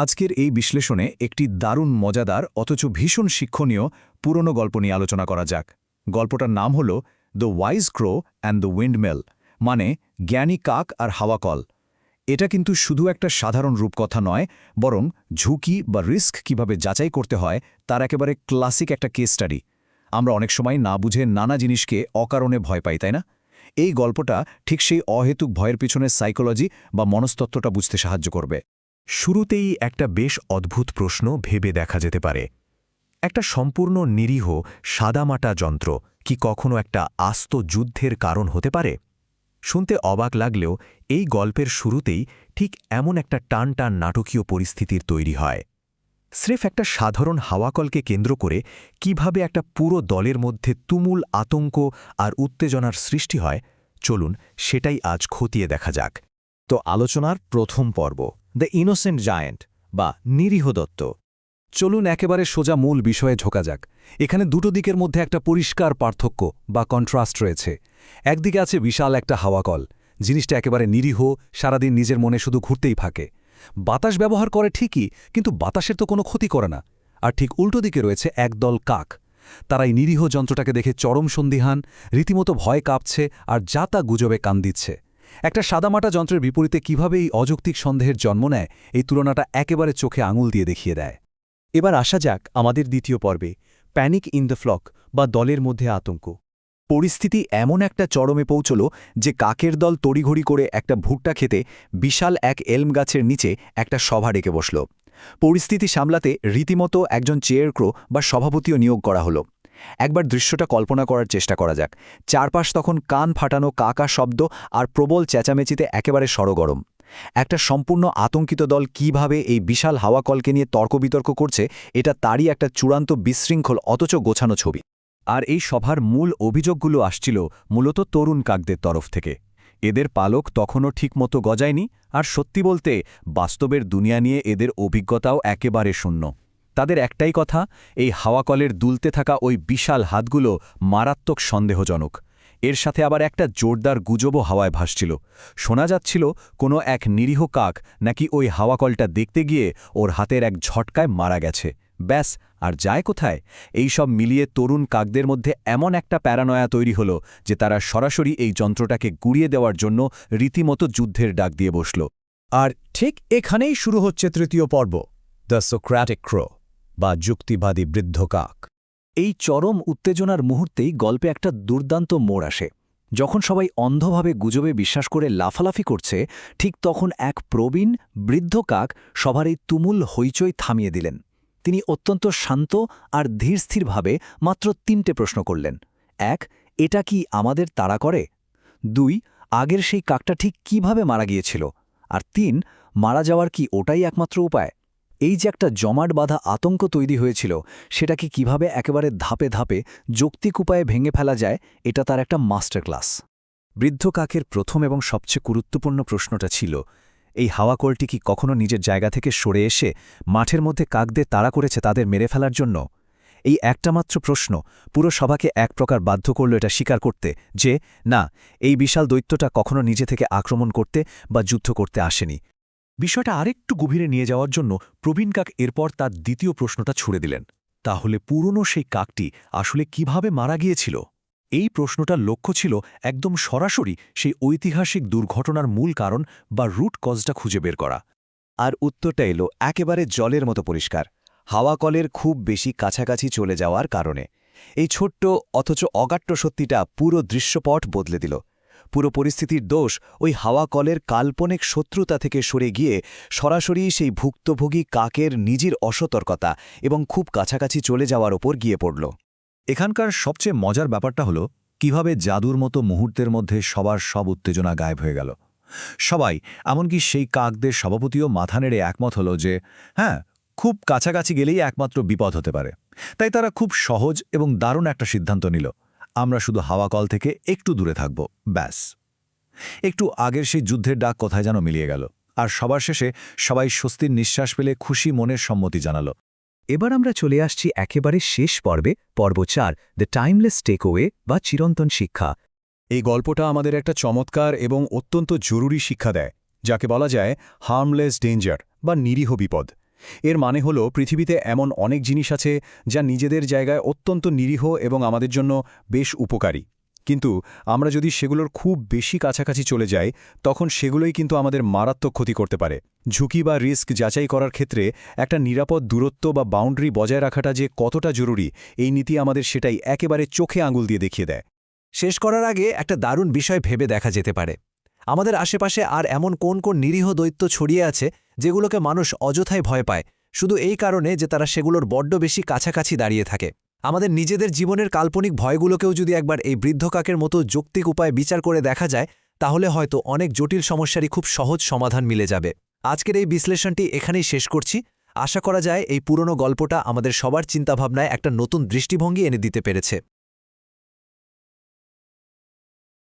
আজকের এই বিশ্লেষণে একটি দারুণ মজাদার অথচ ভীষণ শিক্ষণীয় পুরনো গল্প নিয়ে আলোচনা করা যাক। গল্পটার নাম হল the wise crow and the windmill, মানে জ্ঞানী কাক আর হাওয়া কল। এটা কিন্তু শুধু একটা সাধারণ রূপকথা নয়, বরং ঝুঁকি বা রিস্ক কিভাবে যাচাই করতে হয় তার একেবারে ক্লাসিক একটা কেস স্টাডি। আমরা অনেক সময় না বুঝে নানা জিনিসকে অকারণে ভয় পাই, তাই না? এই গল্পটা ঠিক সেই অহেতুক ভয়ের পিছনে সাইকোলজি বা মনস্তত্ত্বটা বুঝতে সাহায্য করবে। শুরুতেই একটা বেশ অদ্ভুত প্রশ্ন ভেবে দেখা যেতে পারে। একটা সম্পূর্ণ নিরীহ সাদামাটা যন্ত্র কি কখনো একটা আস্ত যুদ্ধের কারণ হতে পারে? শুনতে অবাক লাগলেও এই গল্পের শুরুতেই ঠিক এমন একটা টান টান নাটকীয় পরিস্থিতির তৈরি হয়। স্রেফ একটা সাধারণ হাওয়াকলকে কেন্দ্র করে কিভাবে একটা পুরো দলের মধ্যে তুমুল আতঙ্ক আর উত্তেজনার সৃষ্টি হয়, চলুন সেটাই আজ খতিয়ে দেখা যাক। তো আলোচনার প্রথম পর্ব, দ্য ইনোসেন্ট জায়ান্ট বা নিরীহ দত্ত। চলুন একেবারে সোজা মূল বিষয়ে ঝোঁকা যাক। এখানে দুটো দিকের মধ্যে একটা পরিষ্কার পার্থক্য বা কন্ট্রাস্ট রয়েছে। একদিকে আছে বিশাল একটা হাওয়াকল, জিনিসটা একেবারে নিরীহ, সারাদিন নিজের মনে শুধু ঘুরতেই থাকে। বাতাস ব্যবহার করে ঠিকই, কিন্তু বাতাসের তো কোনো ক্ষতি করে না। আর ঠিক উল্টো দিকে রয়েছে একদল কাক। তারা এই নিরীহ যন্ত্রটাকে দেখে চরম সন্দিহান, রীতিমতো ভয় কাঁপছে আর যা তা গুজবে কান দিচ্ছে। একটা সাদামাটা যন্ত্রের বিপরীতে কিভাবে এই অযৌক্তিক সন্দেহের জন্ম নেয়, এই তুলনাটা একেবারে চোখে আঙুল দিয়ে দেখিয়ে দেয়। এবার আসা যাক আমাদের দ্বিতীয় পর্বে, প্যানিক ইন দ্য ফ্লক বা দলের মধ্যে আতঙ্ক। পরিস্থিতি এমন একটা চরমে পৌঁছল যে কাকের দল তড়িঘড়ি করে একটা ভুট্টা খেতে বিশাল এক এলম গাছের নিচে একটা সভা ডেকে বসল। পরিস্থিতি সামলাতে রীতিমতো একজন চেয়ারক্রো বা সভাপতিও নিয়োগ করা হলো। একবার দৃশ্যটা কল্পনা করার চেষ্টা করা যাক। চারপাশ তখন কান ফাটানো কাকা শব্দ আর প্রবল চেঁচামেচিতে একেবারে সরগরম। একটা সম্পূর্ণ আতঙ্কিত দল কিভাবে এই বিশাল হাওয়াকলকে নিয়ে তর্ক-বিতর্ক করছে, এটা তারই একটা চূড়ান্ত বিশৃঙ্খল অথচ গোছানো ছবি। আর এই সভার মূল অভিযোগগুলো আসছিল মূলত তরুণ কাকদের তরফ থেকে। এদের পালক তখনও ঠিকমতো গজায়নি, আর সত্যি বলতে বাস্তবের দুনিয়া নিয়ে এদের অভিজ্ঞতাও একেবারে শূন্য। তাদের একটাই কথা, এই হাওয়াকলের দুলতে থাকা ওই বিশাল হাতগুলো মারাত্মক সন্দেহজনক। এর সাথে আবার একটা জোরদার গুজবও হাওয়ায় ভাসছিল। শোনা যাচ্ছিল কোনো এক নিরীহ কাক নাকি ওই হাওয়াকলটা দেখতে গিয়ে ওর হাতের এক ঝটকায় মারা গেছে। ব্যাস, আর যায় কোথায়? এই সব মিলিয়ে তরুণ কাকদের মধ্যে এমন একটা প্যারানয়া তৈরি হলো যে তারা সরাসরি এই যন্ত্রটাকে গুড়িয়ে দেওয়ার জন্য রীতিমতো যুদ্ধের ডাক দিয়ে বসল। আর ঠিক এখানেই শুরু হচ্ছে তৃতীয় পর্ব, দ্য সোক্রাটিক ক্রো বা যুক্তিবাদী বৃদ্ধ কাক। এই চরম উত্তেজনার মুহূর্তেই গল্পে একটা দুর্দান্ত মোড় আসে। যখন সবাই অন্ধভাবে গুজবে বিশ্বাস করে লাফালাফি করছে, ঠিক তখন এক প্রবীণ বৃদ্ধ কাক সবার এই তুমুল হইচই থামিয়ে দিলেন। তিনি অত্যন্ত শান্ত আর ধীরস্থিরভাবে মাত্র ৩টে প্রশ্ন করলেন। ১. এটা কি আমাদের তাড়া করে? ২. আগের সেই কাকটা ঠিক কিভাবে মারা গিয়েছিল? আর ৩. মারা যাওয়ার কি ওটাই একমাত্র উপায়? এই যে একটা জমাট বাঁধা আতঙ্ক তৈরি হয়েছিল, সেটাকে কিভাবে একেবারে ধাপে ধাপে যৌক্তিক উপায়ে ভেঙে ফেলা যায়, এটা তার একটা মাস্টার ক্লাস। বৃদ্ধ কাকের প্রথম এবং সবচেয়ে গুরুত্বপূর্ণ প্রশ্নটা ছিল, এই হাওয়াকলটি কি কখনো নিজের জায়গা থেকে সরে এসে মাঠের মধ্যে কাকদের তাড়া করেছে তাদের মেরে ফেলার জন্য? এই একটা মাত্র প্রশ্ন পুরো সভাকে এক প্রকার বাধ্য করল এটা স্বীকার করতে যে না, এই বিশাল দৈত্যটা কখনো নিজে থেকে আক্রমণ করতে বা যুদ্ধ করতে আসেনি। বিষয়টা আরেকটু গভীরে নিয়ে যাওয়ার জন্য প্রবীণ কাক এরপর তার দ্বিতীয় প্রশ্নটা ছুড়ে দিলেন, তাহলে পুরনো সেই কাকটি আসলে কিভাবে মারা গিয়েছিল? এই প্রশ্নটার লক্ষ্য ছিল একদম সরাসরি সেই ঐতিহাসিক দুর্ঘটনার মূল কারণ বা রুট কজটা খুঁজে বের করা। আর উত্তরটা এলো একেবারে জলের মতো পরিষ্কার, হাওয়াকলের খুব বেশি কাছাকাছি চলে যাওয়ার কারণে। এই ছোট্ট অথচ অগাট্য সত্যিটা পুরো দৃশ্যপট বদলে দিল। পুরো পরিস্থিতির দোষ ওই হাওয়াকলের কাল্পনিক শত্রুতা থেকে সরে গিয়ে সরাসরি সেই ভুক্তভোগী কাকের নিজের অসতর্কতা এবং খুব কাছাকাছি চলে যাওয়ার ওপর গিয়ে পড়ল। এখানকার সবচেয়ে মজার ব্যাপারটা হলো কিভাবে জাদুর মতো মুহূর্তের মধ্যে সবার সব উত্তেজনা গায়েব হয়ে গেল। সবাই, এমনকি সেই কাকদের সভাপতিও মাথা নেড়ে একমত হলো যে হ্যাঁ, খুব কাছাকাছি গেলেই একমাত্র বিপদ হতে পারে। তাই তারা খুব সহজ এবং দারুণ একটা সিদ্ধান্ত নিল, আমরা শুধু হাওয়াকল থেকে একটু দূরে থাকব, ব্যাস। একটু আগের সেই যুদ্ধের ডাক কোথায় যেন মিলিয়ে গেল, আর সবার শেষে সবাই স্বস্তির নিঃশ্বাস ফেলে খুশি মনের সম্মতি জানাল। এবার আমরা চলে আসছি একেবারে শেষ পর্বে, পর্ব ৪, দ্য টাইমলেস টেকওয়ে বা চিরন্তন শিক্ষা। এই গল্পটা আমাদের একটা চমৎকার এবং অত্যন্ত জরুরি শিক্ষা দেয়, যাকে বলা যায় হার্মলেস ডেঞ্জার বা নিরীহ বিপদ। এর মানে হলো পৃথিবীতে এমন অনেক জিনিস আছে যা নিজেদের জায়গায় অত্যন্ত নিরীহ এবং আমাদের জন্য বেশ উপকারী, কিন্তু আমরা যদি সেগুলোর খুব বেশি কাছাকাছি চলে যাই তখন সেগুলোই কিন্তু আমাদের মারাত্মক ক্ষতি করতে পারে। ঝুঁকি বা রিস্ক যাচাই করার ক্ষেত্রে একটা নিরাপদ দূরত্ব বা বাউন্ডারি বজায় রাখাটা যে কতটা জরুরি, এই নীতি আমাদের সেটাই একেবারে চোখে আঙুল দিয়ে দেখিয়ে দেয়। শেষ করার আগে একটা দারুণ বিষয় ভেবে দেখা যেতে পারে। আমাদের আশেপাশে আর এমন কোন কোন নিরীহ দৈত্য ছড়িয়ে আছে যেগুলোকে মানুষ অযথায় ভয় পায়, শুধু এই কারণে যে তারা সেগুলোর বড্ড বেশি কাছাকাছি দাঁড়িয়ে থাকে। আমাদের নিজেদের জীবনের কাল্পনিক ভয়গুলোকেও যদি একবার এই বৃদ্ধ কাকের মতো যৌক্তিক উপায়ে বিচার করে দেখা যায়, তাহলে হয়তো অনেক জটিল সমস্যারই খুব সহজ সমাধান মিলে যাবে। আজকের এই বিশ্লেষণটি এখানেই শেষ করছি। আশা করা যায় এই পুরনো গল্পটা আমাদের সবার চিন্তাভাবনায় একটা নতুন দৃষ্টিভঙ্গি এনে দিতে পেরেছে।